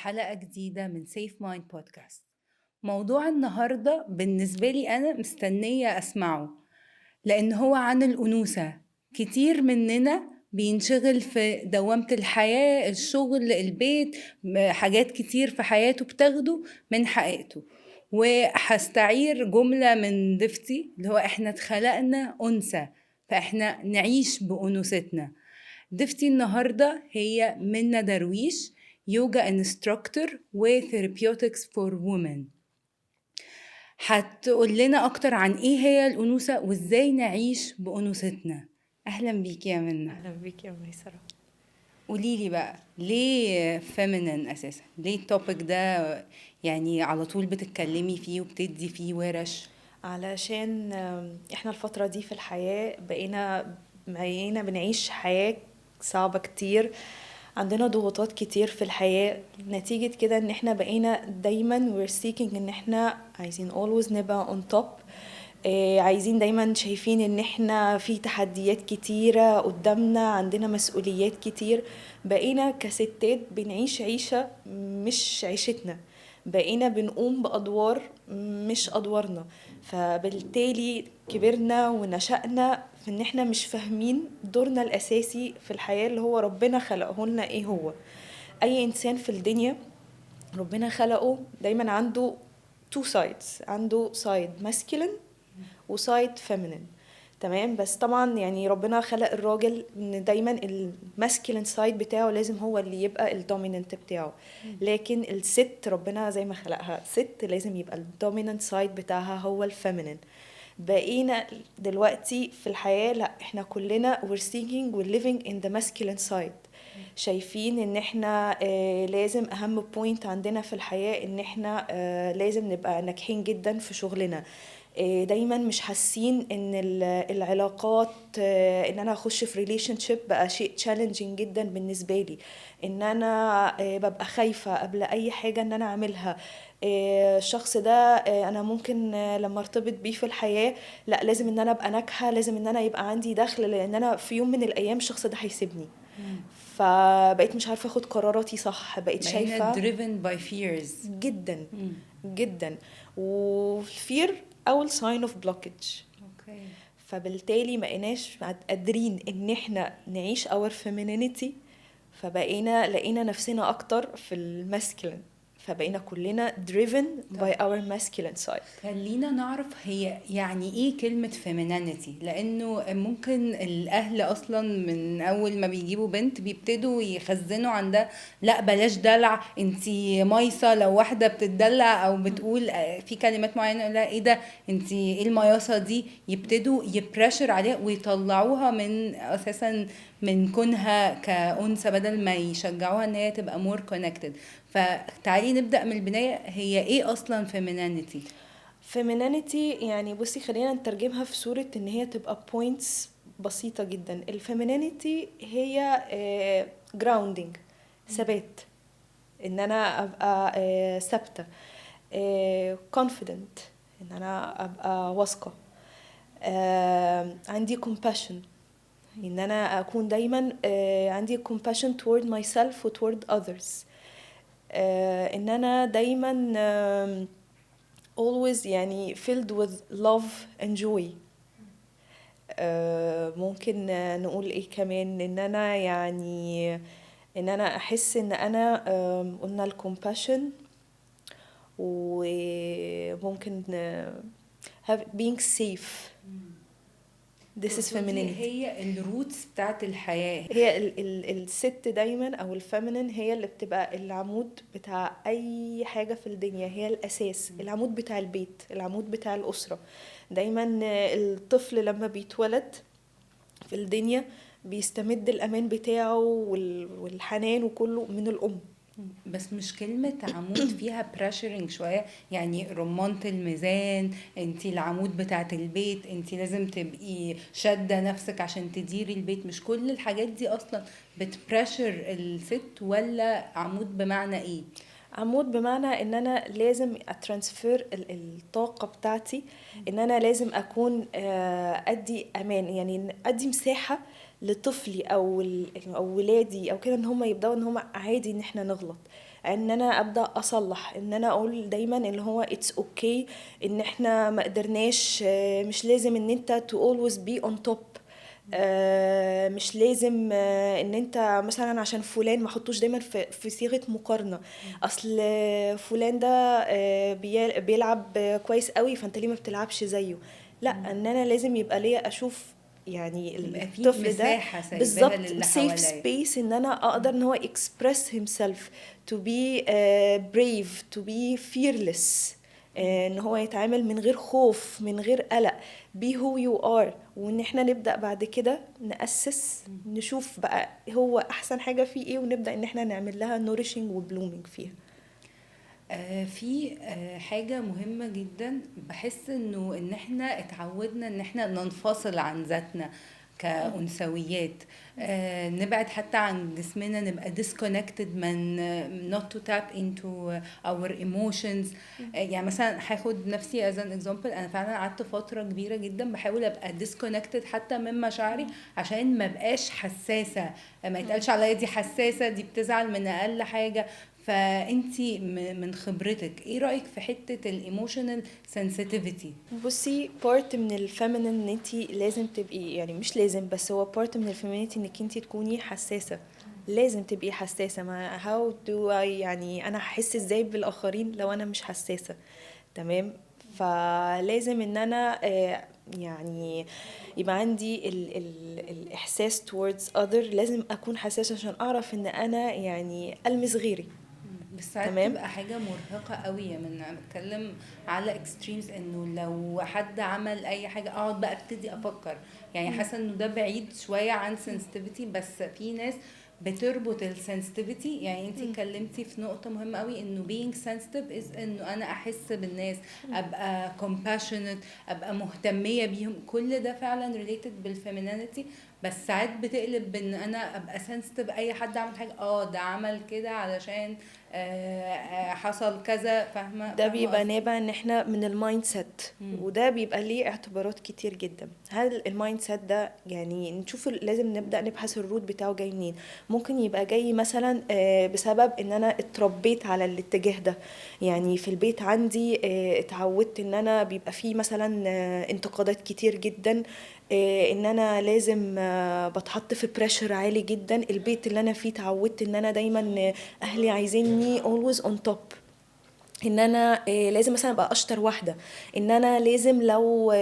حلقة جديدة من سيف مايند بودكاست. موضوع النهاردة بالنسبة لي أنا مستنية أسمعه، لأن هو عن الأنوثة. كتير مننا بينشغل في دوامة الحياة، الشغل، البيت، حاجات كتير في حياته بتاخده من حقيقته. وهستعير جملة من ضيفتي اللي هو إحنا اتخلقنا أنثى، فإحنا نعيش بأنوثتنا. ضيفتي النهاردة هي منى درويش، يوجا انستراكتور وثيرابيوتكس فور وومن. هتقول لنا اكتر عن ايه هي الانوثة وازاي نعيش بانوثتنا. اهلا بيكي يا منى. اهلا بيك يا ميسرة. قوليلي بقى ليه فيمينين اساسا، ليه التوبيك ده يعني على طول بتتكلمي فيه وبتدي فيه ورش؟ علشان احنا الفترة دي في الحياة بقينا بنعيش حياة صعبة كتير. عندنا ضغوطات كتير في الحياة، نتيجة كده ان احنا بقينا دايما we're seeking ان احنا عايزين always نبقى on top. عايزين دايما شايفين ان احنا في تحديات كتيرة قدامنا، عندنا مسؤوليات كتير. بقينا كستات بنعيش عيشة مش عيشتنا، بقينا بنقوم بأدوار مش أدوارنا. فبالتالي كبرنا ونشأنا في ان احنا مش فاهمين دورنا الأساسي في الحياة اللي هو ربنا خلقه لنا ايه هو. أي إنسان في الدنيا ربنا خلقه دايما عنده two sides، عنده side masculine وسايد فيمينين. تمام، بس طبعا يعني ربنا خلق الراجل ان دايما الماسكلين سايد بتاعه لازم هو اللي يبقى الدوميننت بتاعه، لكن الست ربنا زي ما خلقها ست لازم يبقى الدوميننت سايد بتاعها هو الفيمينين. بقينا دلوقتي في الحياة لا، احنا كلنا we're seeking we're living in the masculine side. شايفين ان احنا لازم اهم بوينت عندنا في الحياة ان احنا لازم نبقى ناجحين جدا في شغلنا. دايما مش حاسين ان العلاقات، ان انا اخش في ريليشن شيب بقى شيء تشالنجينج جدا بالنسبه لي، ان انا ببقى خايفه قبل اي حاجه ان انا اعملها. الشخص ده انا ممكن لما ارتبط بيه في الحياه لا، لازم ان انا ابقى ناجحه، لازم ان انا يبقى عندي دخل، لان انا في يوم من الايام الشخص ده هيسيبني. فبقيت مش عارفه اخد قراراتي صح، بقيت بقينا شايفه driven by fears. جدا جدا. والفير اول sign of blockage. اوكي. فبالتالي ما بقيناش قادرين ان احنا نعيش our femininity، لقينا نفسنا اكتر في الماسكلين، فبقينا كلنا driven by our masculine side. خلينا نعرف هي يعني ايه كلمة femininity، لانه ممكن الاهل اصلا من اول ما بيجيبوا بنت بيبتدوا يخزنوا عن ده. لا بلاش دلع، انتي مايصة. لو واحدة بتدلع او بتقول في كلمات معينة، لا ايه ده، انتي ايه المياصة دي، يبتدوا يبرشر عليها ويطلعوها من اساسا من كونها كأنثى، بدل ما يشجعوها ان هي تبقى more connected. فتعالي نبدأ من البداية، هي ايه اصلا femininity؟ femininity يعني بصي خلينا نترجمها في صورة ان هي تبقى points بسيطة جدا. الفيمينينيتي هي grounding، ثبات، ان انا ابقى ثابته، confident، ان انا ابقى واثقه، عندي compassion، ان انا اكون دايما عندي compassion toward myself و toward others. ان انا دايما always يعني filled with love and joy. ممكن نقول ايه كمان، ان انا يعني ان انا احس ان انا قلنا الكومباشن، وممكن being safe. This is تقصدي femininity. هي الروتس بتاعت الحياة؟ هي الست دايما او الفيمينين هي اللي بتبقى العمود بتاع اي حاجة في الدنيا، هي الاساس، العمود بتاع البيت، العمود بتاع الاسرة. دايما الطفل لما بيتولد في الدنيا بيستمد الامان بتاعه والحنان وكله من الام. بس مش كلمة عمود فيها براشرنج شوية، يعني رمانة الميزان، انتي العمود بتاعت البيت، انتي لازم تبقي شادة نفسك عشان تديري البيت. مش كل الحاجات دي اصلا بتبراشر الست، ولا عمود بمعنى ايه؟ عمود بمعنى ان انا لازم اترانسفير الطاقة بتاعتي، ان انا لازم اكون ادي امان، يعني ادي مساحة لطفلي او ولادي او كده، ان هم يبداوا ان هم عادي ان احنا نغلط، ان انا ابدا اصلح، ان انا اقول دايما اللي هو it's okay ان احنا ما قدرناش. مش لازم ان انت to always be on top. مش لازم ان انت مثلا عشان فلان ما حطوش دايما في صيغة مقارنة. اصل فلان ده بيلعب كويس قوي، فانت ليه ما بتلعبش زيه؟ لا، ان انا لازم يبقى ليا اشوف يعني يبقى في الطفل ده مساحة سايباها بالظبط للي safe حواليا. space ان انا اقدر ان هو express himself, to be brave, to be fearless. ان هو يتعامل من غير خوف، من غير قلق. be who you are. وان احنا نبدأ بعد كده نأسس، نشوف بقى هو احسن حاجة فيه ايه، ونبدأ ان احنا نعمل لها nourishing و blooming فيها. في حاجة مهمة جدا، بحس ان احنا اتعودنا ان احنا ننفصل عن ذاتنا كأنثويات. نبعد حتى عن جسمنا، نبقى disconnected من not to tap into our emotions. يعني مثلا هاخد نفسي as an example، انا فعلا قعدت فترة كبيرة جدا بحاول ابقى disconnected حتى من مشاعري عشان ما بقاش حساسة، ما يتقالش عليا دي حساسة، دي بتزعل من اقل حاجة. فانتي من خبرتك ايه رأيك في حتة الايموشنال سنسيتيفيتي؟ بصي، بارت من الفيمينين ان انتي لازم تبقي، يعني مش لازم، بس هو بارت من الفيمينيتي انك انتي تكوني حساسة. لازم تبقي حساسة. ما how do I يعني انا هحس ازاي بالاخرين لو انا مش حساسة؟ تمام. فلازم ان انا يعني يبقى عندي الاحساس towards other. لازم اكون حساسة عشان اعرف ان انا يعني المس غيري. بس ساعات تمام. بتبقى حاجة مرهقة قوي، من أنا بتكلم على اكستريمز، انه لو حد عمل اي حاجة اقعد بقى ابتدي افكر. يعني حاسة انه ده بعيد شوية عن sensitivity، بس في ناس بتربط السنسيتيفيتي. يعني انتي اتكلمتي في نقطة مهمة قوي، انه being sensitive is انه انا احس بالناس، ابقى compassionate، ابقى مهتمية بيهم. كل ده فعلا related بالفيمينينيتي. بس ساعات بتقلب بان انا ابقى sensitive، اي حد عمل حاجة ده عمل كده علشان حصل كذا. فاهمه ده بيبقى قصدي؟ نابع ان احنا من المايند سيت، وده بيبقى ليه اعتبارات كتير جدا. هل المايند سيت ده يعني نشوف، لازم نبدا نبحث الروت بتاعه جاي منين. ممكن يبقى جاي مثلا بسبب ان انا اتربيت على الاتجاه ده. يعني في البيت عندي اتعودت ان انا بيبقى فيه مثلا انتقادات كتير جدا، ان انا لازم بتحط في بريشر عالي جدا. البيت اللي انا فيه اتعودت ان انا دايما اهلي عايزيني always on top، ان انا لازم مثلا ابقى اشطر واحده، ان انا لازم لو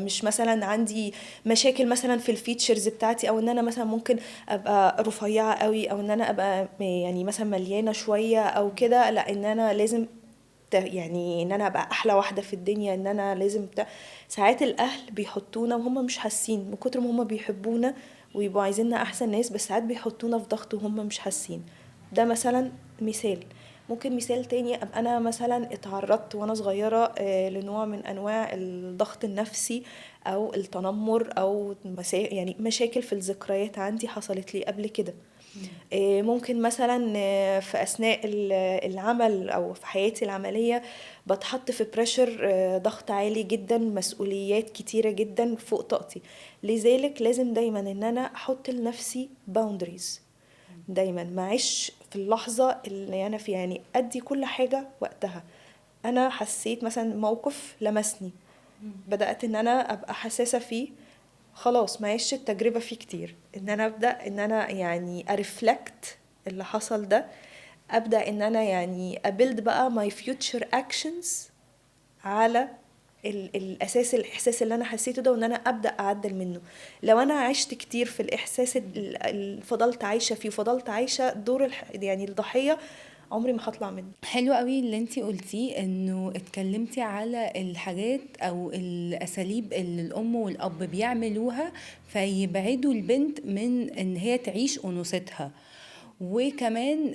مش مثلا عندي مشاكل مثلا في الفيتشرز بتاعتي، او ان انا مثلا ممكن ابقى رفيعه قوي، او ان انا ابقى يعني مثلا مليانه شويه او كده، لا ان انا لازم يعني ان انا ابقى احلى واحده في الدنيا، ان انا لازم ساعات الاهل بيحطونا وهم مش حاسين، من كتر ما هم بيحبونا ويبقوا عايزيننا احسن ناس، بس ساعات بيحطونا في ضغط وهم مش حاسين. ده مثلا مثال. ممكن مثال تاني، ابقى انا مثلا اتعرضت وانا صغيره لنوع من انواع الضغط النفسي او التنمر، او يعني مشاكل في الذكريات عندي حصلت لي قبل كده. ممكن مثلا في اثناء العمل او في حياتي العمليه بتحط في بريشر، ضغط عالي جدا، مسؤوليات كتيره جدا فوق طاقتي. لذلك لازم دايما ان انا احط لنفسي boundaries. دايما معيش في اللحظه اللي انا فيها، يعني ادي كل حاجه وقتها. انا حسيت مثلا موقف لمسني، بدات ان انا ابقى حساسه فيه، خلاص ما عيش التجربة فيه كتير، ان انا ابدأ ان انا يعني ارفلكت اللي حصل ده. ابدأ ان انا يعني ابيلد بقى my future actions على الاساس الاحساس اللي انا حسيته ده، وان انا ابدا اعدل منه. لو انا عشت كتير في الاحساس فضلت عايشه فيه، وفضلت عايشه دور يعني الضحيه، عمري ما هطلع منه. حلو قوي اللي انتي قلتيه، انه اتكلمتي على الحاجات او الاساليب اللي الام والاب بيعملوها فيبعدوا البنت من ان هي تعيش انوثتها. وكمان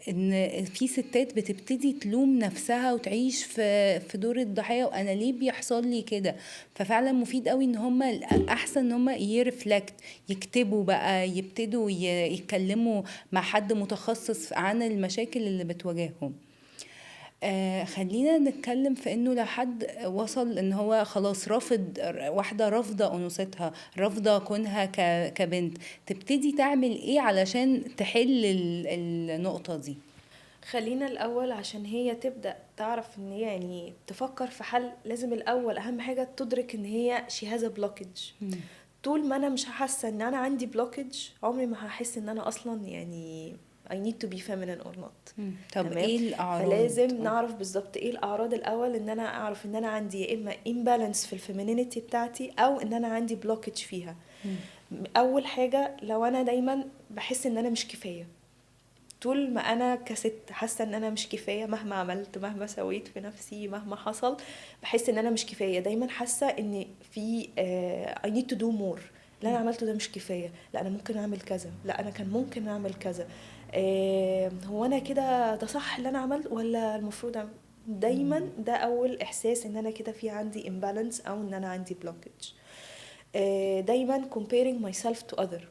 ان في ستات بتبتدي تلوم نفسها وتعيش في دور الضحيه، وانا ليه بيحصل لي كده. ففعلا مفيد قوي ان هم احسن ان هم يرفلكت، يكتبوا بقى، يبتدوا يتكلموا مع حد متخصص عن المشاكل اللي بتواجههم. خلينا نتكلم في انه لو حد وصل ان هو خلاص رافض، واحدة رافضة انوثتها، رافضة كونها كبنت، تبتدي تعمل ايه علشان تحل النقطة دي؟ خلينا الأول عشان هي تبدأ تعرف ان هي يعني تفكر في حل، لازم الأول أهم حاجة تدرك ان هي she has a blockage. مم. طول ما أنا مش حاسة ان أنا عندي blockage، عمري ما هحس ان أنا أصلا يعني I need to be feminine or not. طب تمام. ايه الأعراض؟ فلازم نعرف بالظبط ايه الأعراض الأول، ان أنا أعرف ان أنا عندي يا إما imbalance في الفيمينينيتي بتاعتي أو ان أنا عندي blockage فيها. مم. أول حاجة، لو أنا دايما بحس ان أنا مش كفاية، طول ما انا كست حاسه ان انا مش كفايه، مهما عملت مهما سويت في نفسي مهما حصل، بحس ان انا مش كفايه، دايما حاسه ان في I need to do more، اللي انا عملته ده مش كفايه، لا انا ممكن اعمل كذا، لا انا كان ممكن اعمل كذا، هو انا كده ده صح اللي انا عملت ولا المفروض أعمل؟ دايما ده اول احساس ان انا كده في عندي imbalance او ان انا عندي blockage. دايما comparing myself to other.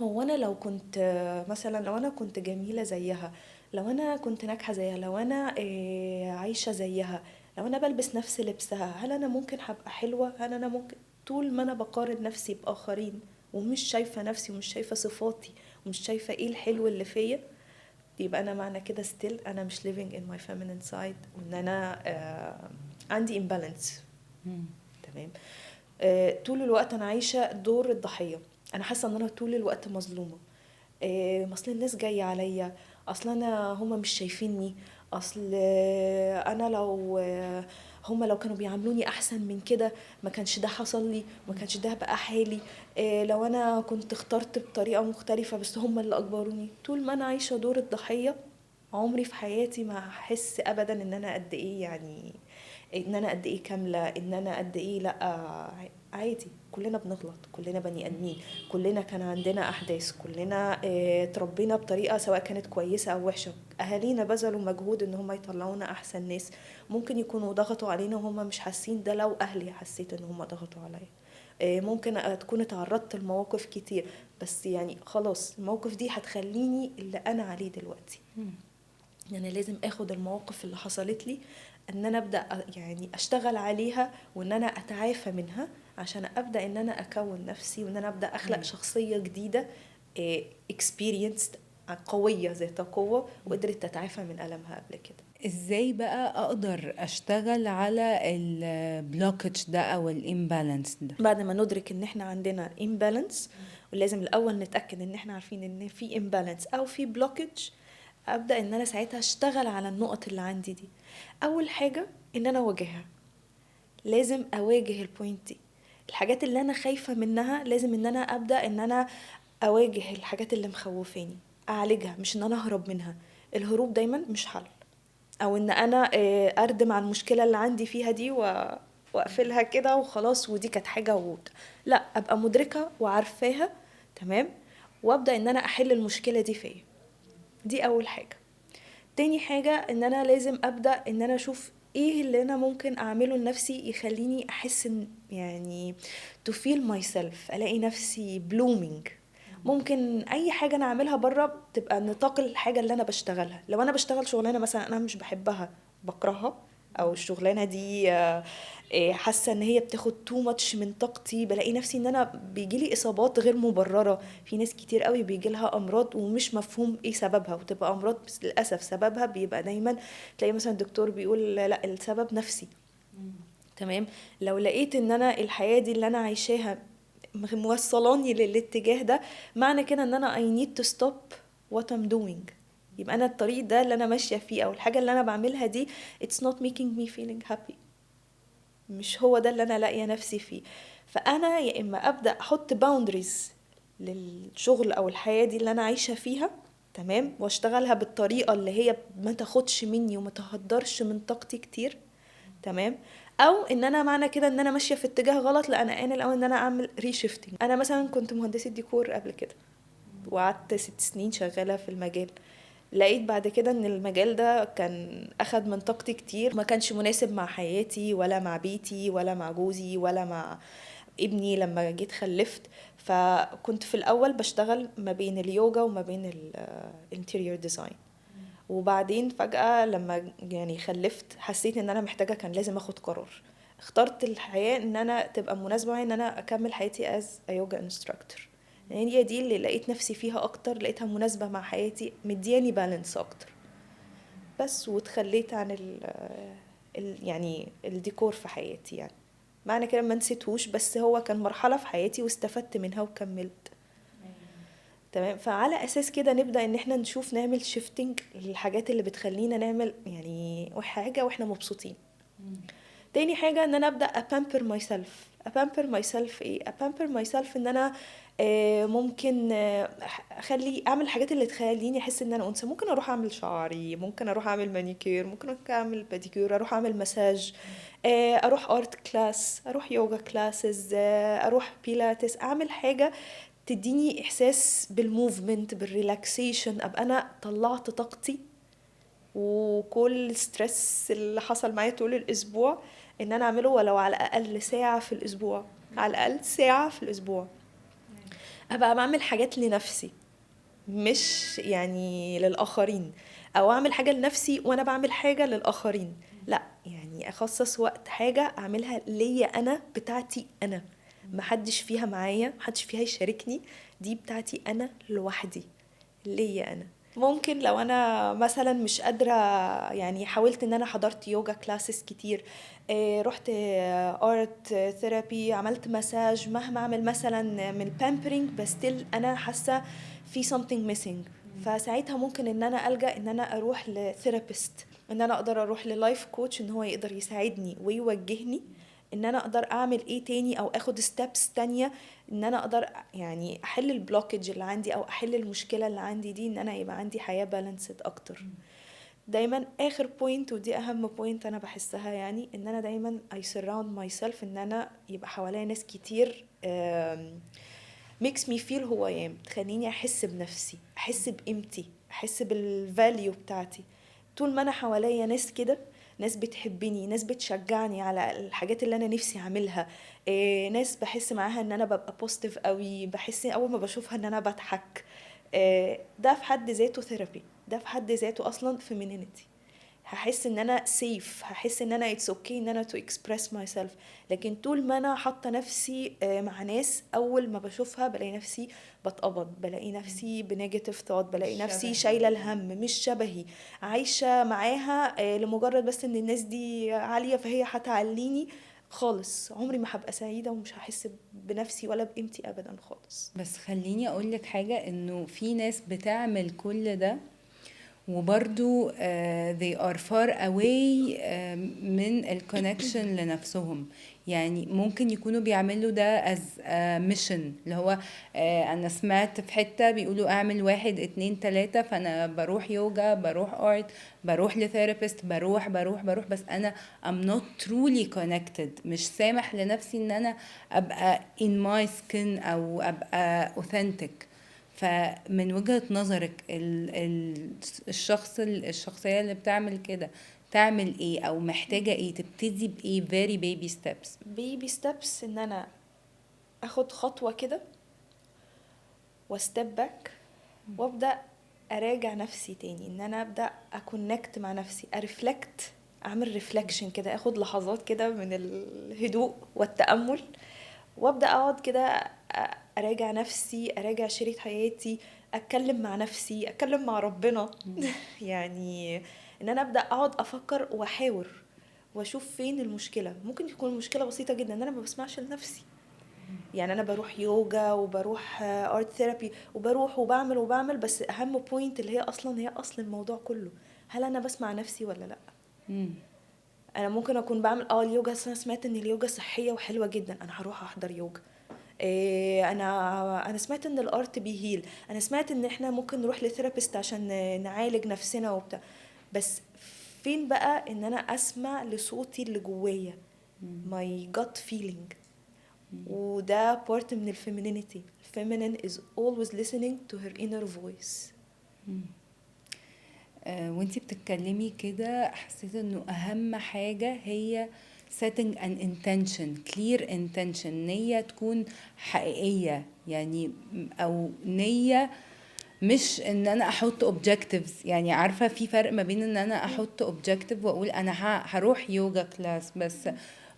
هو انا لو كنت مثلا لو انا كنت جميلة زيها، لو انا كنت ناجحة زيها، لو انا عايشة زيها، لو انا بلبس نفس لبسها، هل انا ممكن هبقى حلوة؟ هل انا ممكن؟ طول ما انا بقارن نفسي باخرين ومش شايفة نفسي ومش شايفة صفاتي ومش شايفة ايه الحلو اللي فيا، يبقى انا معنى كده still انا مش living in my feminine side، وان انا عندي imbalance. مم. تمام. طول الوقت انا عايشه دور الضحيه، انا حاسه ان انا طول الوقت مظلومه، اصل الناس جايه عليا، اصل انا هما مش شايفيني، اصل انا لو هما لو كانوا بيعاملوني احسن من كده ما كانش ده حصل لي، ما كانش ده بقى حالي، لو انا كنت اخترت بطريقه مختلفه بس هما اللي اجبروني. طول ما انا عايشه دور الضحيه، عمري في حياتي ما هحس ابدا ان انا قد ايه يعني، ان انا قد ايه كامله، ان انا قد ايه لا. عادي، كلنا بنغلط، كلنا بني ادمين، كلنا كان عندنا احداث، كلنا اتربينا بطريقه سواء كانت كويسه او وحشه، اهالينا بذلوا مجهود ان هم يطلعونا احسن ناس، ممكن يكونوا ضغطوا علينا وهم مش حاسين ده، لو اهلي حسيت ان هم ضغطوا عليا. ممكن تكون اتعرضت لمواقف كتير، بس يعني خلاص المواقف دي هتخليني اللي انا عليه دلوقتي. يعني لازم اخد المواقف اللي حصلت لي ان انا ابدا يعني اشتغل عليها وان انا اتعافى منها، عشان ابدا ان انا اكون نفسي وان انا ابدا اخلق شخصيه جديده experienced، قويه ذات قوه وقدرت تتعافى من المها قبل كده. ازاي بقى اقدر اشتغل على البلوكج ده او الامبالانس ده؟ بعد ما ندرك ان احنا عندنا imbalance، ولازم الاول نتاكد ان احنا عارفين ان في imbalance او في blockage، ابدا ان انا ساعتها اشتغل على النقط اللي عندي دي. اول حاجه ان انا اواجهها، لازم اواجه البوينت دي، الحاجات اللي انا خايفه منها لازم ان انا ابدا ان انا اواجه الحاجات اللي مخوفاني، اعالجها، مش ان انا اهرب منها. الهروب دايما مش حل، او ان انا اردم على المشكله اللي عندي فيها دي واقفلها كده وخلاص ودي كانت حاجه لا، ابقى مدركه وعارفاها. تمام. وابدا ان انا احل المشكله دي فيا. دي اول حاجه. تاني حاجة ان انا لازم ابدأ ان انا اشوف ايه اللي انا ممكن اعمله لنفسي يخليني احس ان يعني to feel myself، الاقي نفسي blooming. ممكن اي حاجة انا اعملها بره تبقى نطاق الحاجة اللي انا بشتغلها. لو انا بشتغل شغلانة مثلا انا مش بحبها، بكرهها، او الشغلانه دي حاسه ان هي بتاخد تو ماتش من طاقتي، بلاقي نفسي ان انا بيجيلي اصابات غير مبرره. في ناس كتير قوي بيجيلها امراض ومش مفهوم ايه سببها، وتبقى امراض بس للاسف سببها بيبقى دايما تلاقي مثلا الدكتور بيقول لا السبب نفسي. تمام. لو لقيت ان انا الحياه دي اللي انا عايشاها موصلاني للاتجاه ده، معنى كده ان انا I need to stop what I'm doing. يبقى انا الطريق ده اللي انا ماشيه فيه او الحاجه اللي انا بعملها دي it's not making me feeling happy، مش هو ده اللي انا لاقيه نفسي فيه. فانا يا اما ابدا احط boundaries للشغل او الحياه دي اللي انا عايشه فيها، تمام، واشتغلها بالطريقه اللي هي ما تاخدش مني وما تهدرش من طاقتي كتير. تمام. او ان انا معنى كده ان انا ماشيه في اتجاه غلط، لا انا الاول ان انا اعمل ريشيفتنج. انا مثلا كنت مهندسه ديكور قبل كده وقعدت 6 سنين شغاله في المجال، لقيت بعد كده ان المجال ده كان اخد من طاقتي كتير، ما كانش مناسب مع حياتي ولا مع بيتي ولا مع جوزي ولا مع ابني لما جيت خلفت. فكنت في الاول بشتغل ما بين اليوجا وما بين الانتيريور ديزاين، وبعدين فجأة لما يعني خلفت حسيت ان انا محتاجة، كان لازم اخد قرار. اخترت الحياة ان انا تبقى مناسبة معايا ان انا اكمل حياتي as a yoga instructor. يعني هي دي اللي لقيت نفسي فيها اكتر، لقيتها مناسبة مع حياتي، مدياني بالانس اكتر بس. وتخليت عن يعني الديكور في حياتي. يعني معنى كده ما نسيتهوش، بس هو كان مرحلة في حياتي واستفدت منها وكملت. تمام. فعلى اساس كده نبدا ان احنا نشوف نعمل شيفتنج للحاجات اللي بتخلينا نعمل يعني حاجه واحنا مبسوطين. تاني حاجه ان انا ابدا ابامبر ماي سيلف. ابامبر ماي سيلف ايه؟ ابامبر ماي سيلف ان انا ممكن اخلي اعمل الحاجات اللي تخليني احس ان انا انثى. ممكن اروح اعمل شعري، ممكن اروح اعمل مانيكير، ممكن اروح اعمل باديكير، اروح اعمل مساج، اروح ارت كلاس، اروح يوجا كلاسز، اروح بيلاتس. اعمل حاجه تديني احساس بالموفمنت، بالريلاكسيشن، ابقى انا طلعت طاقتي وكل الستريس اللي حصل معايا طول الاسبوع ان انا اعمله ولو على الاقل ساعة في الاسبوع. على الاقل ساعة في الاسبوع ابقى بعمل حاجات لنفسي، مش يعني للاخرين، او اعمل حاجة لنفسي وانا بعمل حاجة للاخرين. لا، يعني اخصص وقت حاجة اعملها ليا انا، بتاعتي انا، محدش فيها معايا، محدش فيها يشاركني، دي بتاعتي انا لوحدي، ليا انا. ممكن لو انا مثلا مش قادرة، يعني حاولت ان انا حضرت يوجا كلاسز كتير، رحت ارت ثيرابي، عملت مساج، مهما اعمل مثلا من بامبرينج، بس still انا حاسة في something missing. فساعتها ممكن ان انا ألجأ ان انا اروح لثيرابيست، ان انا اقدر اروح للايف كوتش ان هو يقدر يساعدني ويوجهني ان انا اقدر اعمل ايه تاني، او اخد ستابس تانية ان انا اقدر يعني احل البلوكج اللي عندي، او احل المشكلة اللي عندي دي، ان انا يبقى عندي حياة بالانسد اكتر. دايما اخر بوينت، ودي اهم بوينت انا بحسها، يعني ان انا دايما I surround myself، ان انا يبقى حواليا ناس كتير makes me feel who I am، تخليني احس بنفسي، احس بقيمتي، احس بالفاليو بتاعتي. طول ما انا حواليا ناس كده، ناس بتحبني، ناس بتشجعني على الحاجات اللي انا نفسي اعملها، ناس بحس معاها ان انا ببقى بوزيتيف قوي، بحس اول ما بشوفها ان انا بضحك، ده في حد ذاته ثيرابي، ده في حد ذاته اصلا فيمينينيتي. هحس ان انا سيف، هحس ان انا اتس اوكي ان انا تو اكسبرس ماي سيلف. لكن طول ما انا حاطه نفسي مع ناس، اول ما بشوفها بلاقي نفسي بتقبض، بلاقي نفسي بنيجاتيف ثوت، بلاقي نفسي شايله الهم، مش شبهي، عايشه معاها لمجرد بس ان الناس دي عاليه فهي هتعليني. خالص عمري ما هبقى سعيده، ومش هحس بنفسي ولا بقيمتي ابدا خالص. بس خليني اقولك حاجة، انه في ناس بتعمل كل ده وبرضو they are far away من الكونكشن لنفسهم. يعني ممكن يكونوا بيعملوا ده as a mission، اللي هو انا سمعت في حتة بيقولوا اعمل 1 2 3، فانا بروح يوجا، بروح ارت، بروح لثيرابيست، بروح، بس انا I'm not truly connected، مش سامح لنفسي ان انا ابقى in my skin او ابقى authentic. فمن وجهة نظرك الشخصية اللي بتعمل كده تعمل ايه، او محتاجة ايه، تبتدي بايه very baby steps؟ بيبي ستيبس، ان انا اخد خطوه كده وستيب باك، وابدا اراجع نفسي تاني، ان انا ابدا اكونكت مع نفسي، ارفلكت، اعمل ريفلكشن كده، اخد لحظات كده من الهدوء والتامل، وابدا اقعد كده اراجع نفسي، اراجع شريط حياتي، اتكلم مع نفسي، اتكلم مع ربنا. يعني ان انا ابدا اقعد افكر واحاور واشوف فين المشكله. ممكن تكون المشكله بسيطه جدا، ان انا ما بسمعش لنفسي. يعني انا بروح يوجا وبروح ارت ثيرابي وبروح وبعمل، بس اهم بوينت اللي هي اصلا هي اصل الموضوع كله، هل انا بسمع نفسي ولا لا؟ مم. انا ممكن اكون بعمل اليوجا، انا سمعت ان اليوجا صحيه وحلوه جدا، انا هروح احضر يوجا. انا سمعت ان الارت بيهيل، انا سمعت ان احنا ممكن نروح لثيرابيست عشان نعالج نفسنا وبتاع. بس فين بقى ان انا اسمع لصوتي اللي جوايا، my gut feeling؟ وده part من الفيمينينيتي. الفيمينين is always listening to her inner voice. وانتي بتتكلمي كده حسيت انه اهم حاجة هي setting an intention، clear intention، نية تكون حقيقية، يعني او نية مش ان انا احط objectives. يعني عارفة في فرق ما بين ان انا احط objective واقول انا هروح يوجا كلاس بس،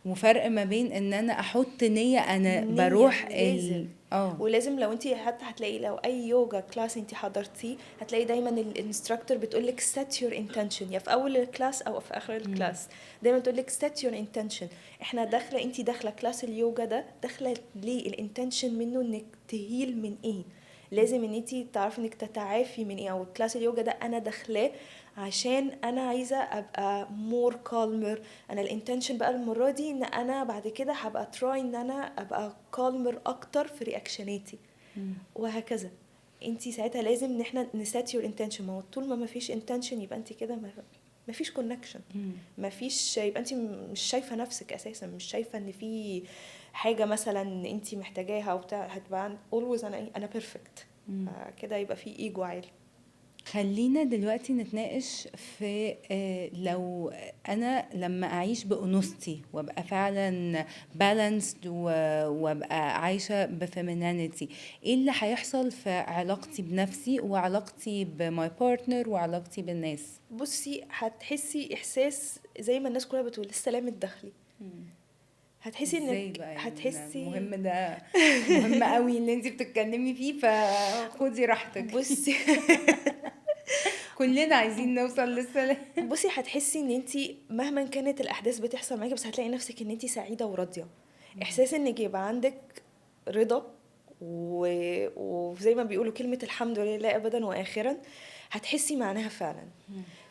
وفرق ما بين ان انا احط نية انا نية بروح لازم. اه ولازم لو انت حتى هتلاقي لو اي يوجا كلاس انت حضرتيه هتلاقي دايما الانستراكتور بتقولك set your intention يا في اول الكلاس او في اخر الكلاس. دايما تقولك set your intention. احنا داخله، انت داخله كلاس اليوجا ده داخله ليه؟ الانتنشن منه انك تهيل من ايه؟ لازم ان انت تعرفي انك تتعافي من ايه. او كلاس اليوجا ده انا داخلاه عشان انا عايزه ابقى مور كالمر. انا الانتنشن بقى المره دي ان انا بعد كده هبقى تراي ان انا ابقى كالمر اكتر في رياكشناتي، وهكذا. انتي ساعتها لازم ان احنا نسات يور انتنشن. ما هو طول ما فيش انتنشن يبقى انتي كده ما فيش كونكشن، ما فيش، يبقى انتي مش شايفه نفسك اساسا، مش شايفه ان في حاجه مثلا انتي محتاجاها او بتاع. هتبقى always انا بيرفكت كده، يبقى في ايجو عالي. خلينا دلوقتي نتناقش في لو انا لما اعيش بانوثتي وابقى فعلا بالانسد وابقى عايشه بفيمينينيتي، ايه اللي هيحصل في علاقتي بنفسي وعلاقتي بماي بارتنر وعلاقتي بالناس؟ بصي هتحسي احساس زي ما الناس كلها بتقول السلام الداخلي. هتحسي ازاي انك بقى؟ يعني هتحسي. المهم ده مهم قوي اللي انت بتتكلمي فيه، فخدي راحتك. بصي كلنا عايزين نوصل للسلام. بصي هتحسي ان انتي مهما كانت الاحداث بتحصل معاكي بس هتلاقي نفسك ان انتي سعيده وراضيه. احساس انك يبقى عندك رضا وزي ما بيقولوا كلمه الحمد لله ابدا واخرا، هتحسي معناها فعلا.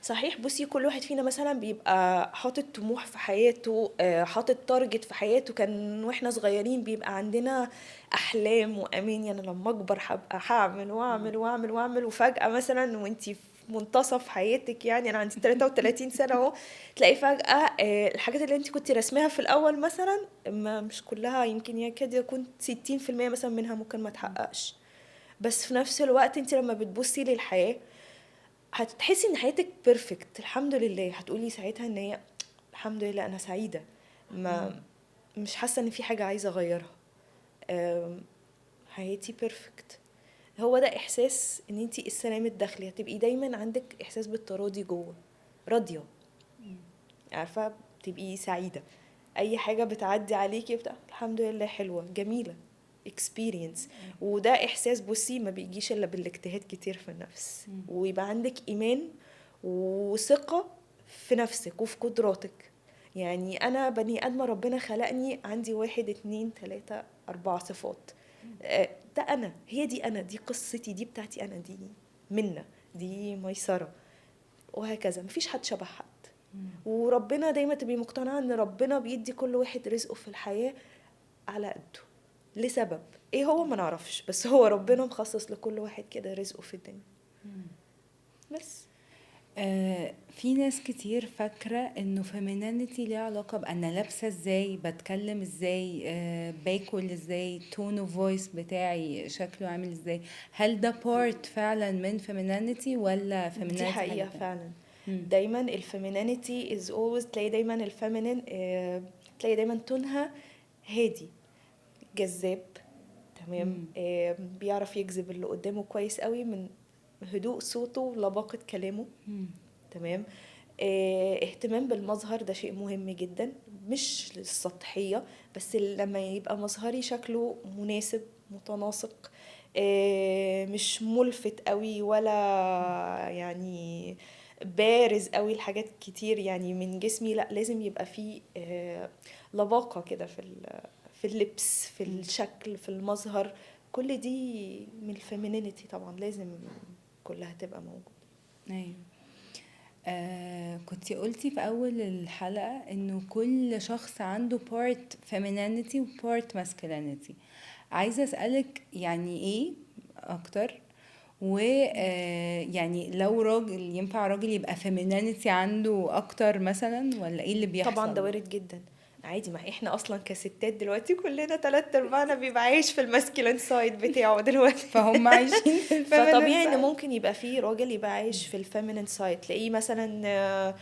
صحيح. بصي كل واحد فينا مثلا بيبقى حاطط طموح في حياته، حاطط تارجت في حياته. كان واحنا صغيرين بيبقى عندنا احلام واماني، انا لما اكبر هبقى هعمل واعمل واعمل واعمل. وفجاه مثلا وانتي في منتصف حياتك، يعني انا عندي 33 سنه اهو، تلاقي فجاه الحاجات اللي انت كنت رسمها في الاول مثلا مش كلها، يمكن يكاد يكون 60% مثلا منها ممكن ما تحققش. بس في نفس الوقت انت لما بتبصي للحياه هتحسي ان حياتك بيرفكت الحمد لله. هتقولي ساعتها ان هي الحمد لله انا سعيده، ما مش حاسه ان في حاجه عايزه اغيرها. حياتي بيرفكت. هو ده احساس ان انتي السلام الداخلي. هتبقي دايما عندك احساس بالتراضي جوه، راضيه، عارفه، تبقي سعيده. اي حاجه بتعدي عليكي بتاع الحمد لله حلوه جميله experience. وده احساس بصي ما بيجيش الا بالاجتهاد كتير في النفس، ويبقى عندك ايمان وثقه في نفسك وفي قدراتك. يعني انا بني ادمه ربنا خلقني عندي 1 2 3 4 صفات. ده انا، هي دي انا، دي قصتي، دي بتاعتي انا، دي منة، دي ميسرة، وهكذا. مفيش حد شبه حد. وربنا دايما تبقي مقتنعة ان ربنا بيدي كل واحد رزقه في الحياة على قده لسبب ايه هو ما نعرفش، بس هو ربنا مخصص لكل واحد كده رزقه في الدنيا. بس في ناس كتير فاكرة انه femininity ليها علاقة بأنا لابسة ازاي، بتكلم ازاي، باكل ازاي، tone of voice بتاعي شكله عامل ازاي. هل ده part فعلا من femininity ولا femininity دي حاجة حقيقة تانية؟ فعلا. دايما الفيمينينيتي is always، تلاقي دايما الفيمينين تلاقي دايما تونها هادي جذاب. تمام. بيعرف يجذب اللي قدامه كويس قوي من هدوء صوته ولباقة كلامه. تمام. اهتمام بالمظهر ده شيء مهم جدا، مش للسطحية بس لما يبقى مظهري شكله مناسب متناسق، مش ملفت قوي ولا يعني بارز قوي الحاجات كتير يعني من جسمي. لا لازم يبقى فيه لباقة كده في اللبس، في الشكل، في المظهر. كل دي من الفيمينينيتي طبعا لازم كلها تبقى موجودة. ايوه. كنتي قلتي في أول الحلقة إنه كل شخص عنده part femininity و part masculinity. عايزة أسألك يعني إيه أكتر، ويعني لو راجل ينفع راجل يبقى femininity عنده أكتر مثلا، ولا إيه اللي طبعا ده بيحصل؟ وارد جدا عادي. ما احنا اصلا كستات دلوقتي كلنا 3/4 بيبقى عايش في الماسكولين سايد بتاعه دلوقتي. فهم عايشين في الفيمينين فطبيعي ان سايد. ممكن يبقى فيه راجل يبقى عايش في الفيمينين سايد، تلاقيه مثلا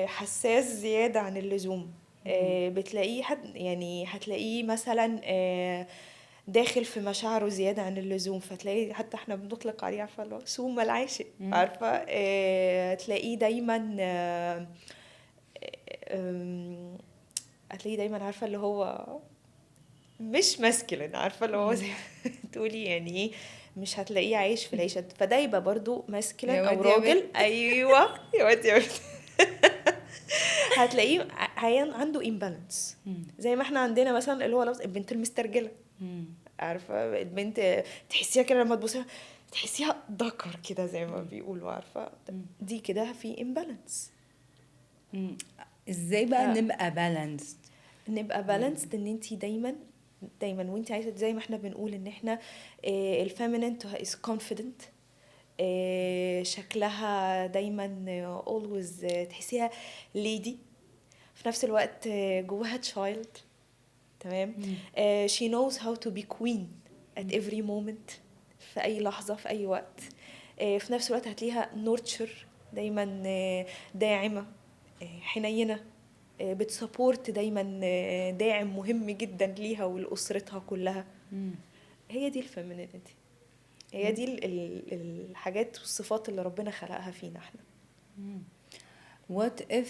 حساس زيادة عن اللزوم. بتلاقيه يعني هتلاقيه مثلا داخل في مشاعره زيادة عن اللزوم، فتلاقي حتى احنا بنطلق عليه عارفة اللي هو سوم العاشق، عارفة تلاقيه دايما هتلاقيه دايما عارفة اللي هو مش ماسكلين، عارفة اللي هو زي ما تقولي يعني ايه، مش هتلاقيه عايش في العيشة، فده يبقى برضو ماسكلين يا او واد يا راجل. بت. ايوه يا واد يا بت. هتلاقيه عنده امبالانس، زي ما احنا عندنا مثلا اللي هو لفظ البنت المسترجله، عارفه البنت تحسيها كده لما تبصيها تحسيها ذكر كده زي ما بيقولوا، عارفه دي كده في امبالانس. ازاي بقى نبقى بالانسد؟ نبقى بالانسد ان انتي دايما دايما وانتي عايزه، زي ما احنا بنقول ان احنا الفيمينين is confident، شكلها دايما always تحسيها lady، في نفس الوقت جواها child، تمام. she knows how to be queen at every moment، في أي لحظة في أي وقت. في نفس الوقت هتلاقيها nurture، دايما داعمة، حنينة، بتسابورت دايما، داعم مهم جدا ليها ولأسرتها كلها. هي دي الفيمينيتي، هي دي الحاجات والصفات اللي ربنا خلقها فينا احنا. what if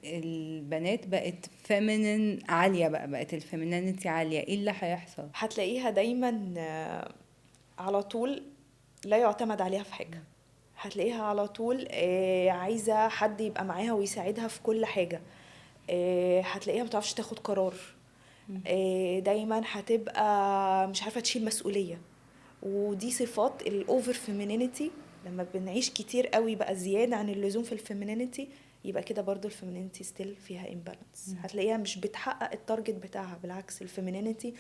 البنات بقت feminine عالية بقت الفيمينينيتي عالية، ايه اللي هيحصل؟ هتلاقيها دايما على طول لا يعتمد عليها في حاجة، هتلاقيها على طول عايزة حد يبقى معاها ويساعدها في كل حاجة، هتلاقيها متعرفش تاخد قرار، دايما هتبقى مش عارفة تشيل مسؤولية. ودي صفات الاوفر فيمينينيتي، لما بنعيش كتير قوي بقى زيادة عن اللزوم في الفيمينينيتي، يبقى كده برضو الفيمينينيتي ستيل فيها امبالانس، هتلاقيها مش بتحقق التارجت بتاعها. بالعكس الفيمينينيتي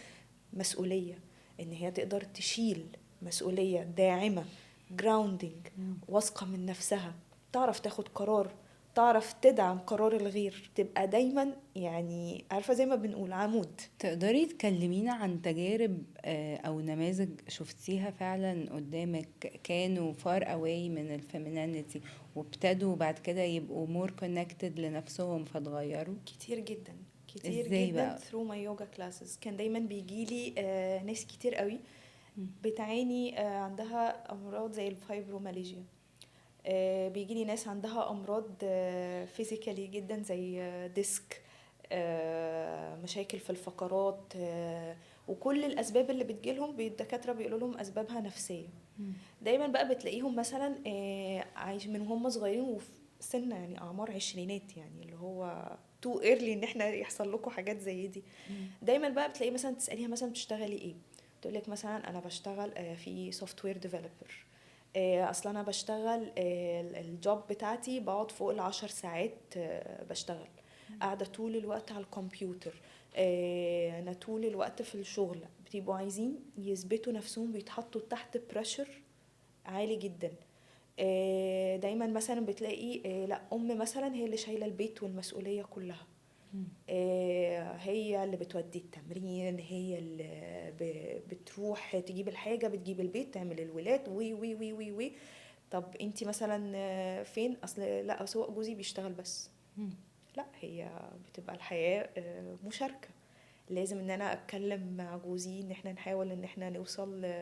مسؤولية، ان هي تقدر تشيل مسؤولية، داعمة، جراوندينج، واثقة من نفسها، تعرف تاخد قرار، تعرف تدعم قرار الغير، تبقى دايما يعني عارفة زي ما بنقول عمود. تقدري تكلمينا عن تجارب او نماذج شفتيها فعلا قدامك كانوا far away من الفيمينينيتي وابتدوا بعد كده يبقوا more connected لنفسهم فتغيروا؟ كتير جدا كتير ازاي جدا. بقى؟ through my yoga classes كان دايما بيجيلي ناس كتير قوي بتعاني عندها امراض زي الفايبروماليجيا، بيجيلي ناس عندها امراض فيزيكالي جدا زي ديسك، مشاكل في الفقرات، وكل الاسباب اللي بتجيلهم الدكاتره بيقولوا لهم اسبابها نفسيه. دايما بقى بتلاقيهم مثلا عايش من هم صغيرين وفي سن يعني اعمار عشرينات، يعني اللي هو تو ايرلي ان احنا يحصل لكم حاجات زي دي. دايما بقى بتلاقي مثلا تساليها مثلا بتشتغلي ايه، تقول لك مثلا انا بشتغل في سوفت وير ديفلوبر، اصلا انا بشتغل الجوب بتاعتي بقعد فوق ال10 ساعات بشتغل، قاعده طول الوقت على الكمبيوتر، انا طول الوقت في الشغل. بتبقوا عايزين يثبتوا نفسهم، بيتحطوا تحت بريشر عالي جدا. دايما مثلا بتلاقي لا مثلا هي اللي شايله البيت والمسؤوليه كلها، هي اللي بتودي التمرين، هي اللي بتروح تجيب الحاجه، بتجيب البيت، تعمل الولاد وي وي وي وي وي. طب انتي مثلا فين؟ اصل لا سواء جوزي بيشتغل بس. لا، هي بتبقى الحياه مشاركه، لازم ان انا اتكلم مع جوزي ان احنا نحاول ان احنا نوصل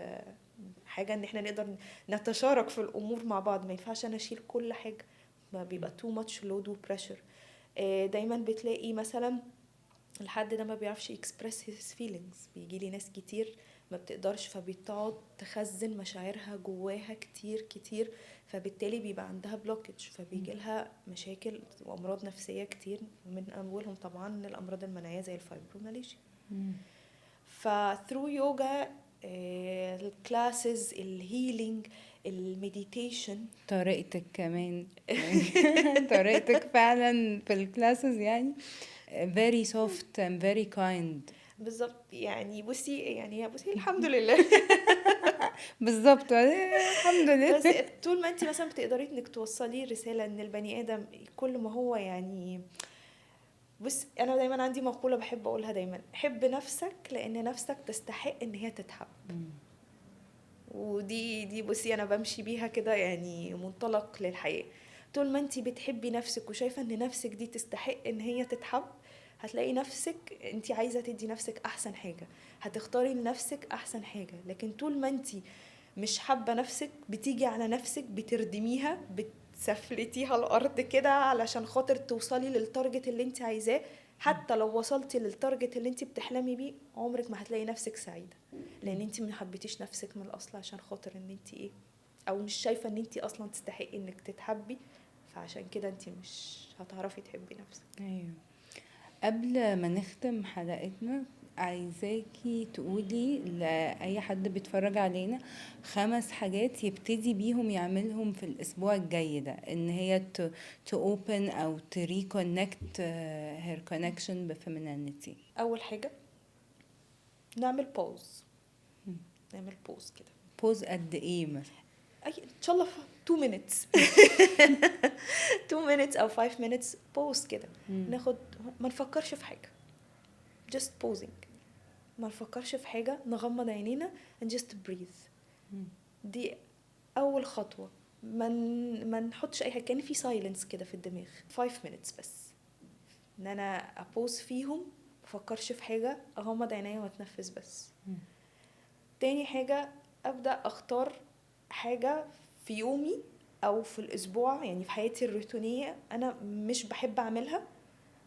حاجه، ان احنا نقدر نتشارك في الامور مع بعض. ما ينفعش انا اشيل كل حاجه، ما بيبقى too much load و pressure. دايما بتلاقي مثلا الحد ده ما بيعرفش express his feelings، بيجي لي ناس كتير ما بتقدرش، فبتقعد تخزن مشاعرها جواها كتير كتير، فبالتالي بيبقى عندها بلوكج، فبيجي لها مشاكل وامراض نفسيه كتير، من اولهم طبعا الامراض المناعيه زي الفايبروماليجيا. فثرو يوجا الكلاسز، الهيلينج، المديتيشن، طريقتك كمان طريقتك فعلا في الكلاسز يعني very soft and very kind. بالظبط. يعني بصي الحمد لله. بالظبط الحمد بس لله. طول ما انت مثلا بتقدري انك توصلي رسالة ان البني ادم كل ما هو يعني، بص انا دايما عندي مقولة بحب اقولها دايما: حب نفسك لان نفسك تستحق ان هي تتحب. ودي بصي انا بمشي بيها كده، يعني منطلق للحياة. طول ما انت بتحبي نفسك وشايفة ان نفسك دي تستحق ان هي تتحب، هتلاقي نفسك انت عايزة تدي نفسك احسن حاجة، هتختاري لنفسك احسن حاجة. لكن طول ما انت مش حابة نفسك، بتيجي على نفسك، بتردميها، بتسفلتيها الارض كده علشان خاطر توصلي للتارجت اللي انت عايزاه. حتى لو وصلتي للتارجت اللي انت بتحلمي بيه، عمرك ما هتلاقي نفسك سعيدة، لان انت ما حبيتيش نفسك من الاصل عشان خاطر ان انت ايه، او مش شايفة ان انت اصلا تستحقي انك تتحبي. فعشان كده انت مش هتعرفي تحبي نفسك. ايوه. قبل ما نختم حلقتنا، عايزاكي تقولي لأي حد بيتفرج علينا 5 حاجات يبتدي بيهم يعملهم في الأسبوع الجاي ده، إن هي to open أو to reconnect her connection بfemininity. اول حاجة نعمل بوز، نعمل بوز كده. بوز قد إيه مثلا؟ ان شاء الله 2 minutes 2 minutes او 5 minutes بوز كده. ناخد، ما نفكرش في حاجة، just pausing، ما نفكرش في حاجة، نغمض عينينا and just breathe. دي اول خطوة. ما نحطش اي حاجة، كان في silence كده في الدماغ. 5 minutes بس ان انا ابوز فيهم، مفكرش في حاجة، اغمض عينيا واتنفس بس. تاني حاجة، ابدأ اختار حاجة في يومي او في الاسبوع، يعني في حياتي الروتينية انا مش بحب اعملها،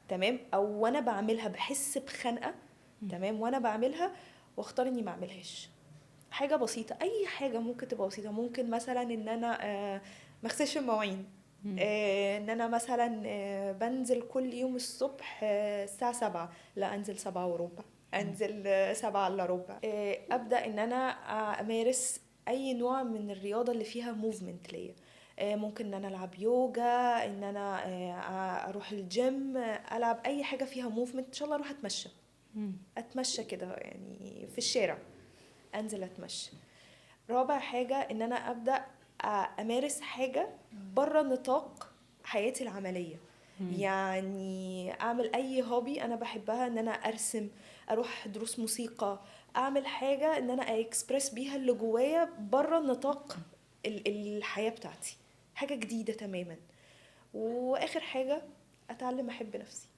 تمام، او وانا بعملها بحس بخنقة، تمام، وانا بعملها، واختار اني ما اعملهاش. حاجة بسيطة، اي حاجة ممكن تبقى بسيطة. ممكن مثلا ان انا مغسلش المواعين، ان انا مثلا بنزل كل يوم الصبح الساعة 7، لا انزل 7:15، انزل 7:15. ابدأ ان انا امارس اي نوع من الرياضة اللي فيها موفمنت ليا. ممكن ان انا العب يوجا، ان انا اروح الجيم، العب اي حاجة فيها موفمنت. ان شاء الله اروح اتمشى كده يعني في الشارع، انزل اتمشى. رابع حاجة ان انا ابدأ امارس حاجة بره نطاق حياتي العملية. يعني اعمل اي هوبي انا بحبها، ان انا ارسم، اروح دروس موسيقى، اعمل حاجة ان انا اكسبرس بيها اللي جوايا بره نطاق الحياة بتاعتي، حاجة جديدة تماما. واخر حاجة، اتعلم احب نفسي،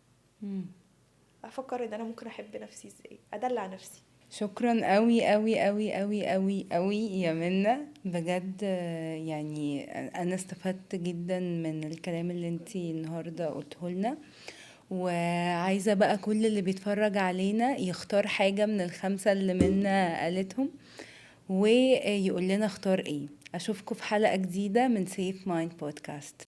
افكر ان انا ممكن احب نفسي ازاي، ادلع نفسي. شكرا قوي قوي قوي قوي قوي قوي يا منى، بجد. يعني انا استفدت جدا من الكلام اللي انتي النهارده قلته لنا، وعايزه بقى كل اللي بيتفرج علينا يختار حاجه من ال5 اللي منى قالتهم ويقول لنا اختار ايه. اشوفكم في حلقه جديده من سيف مايند بودكاست.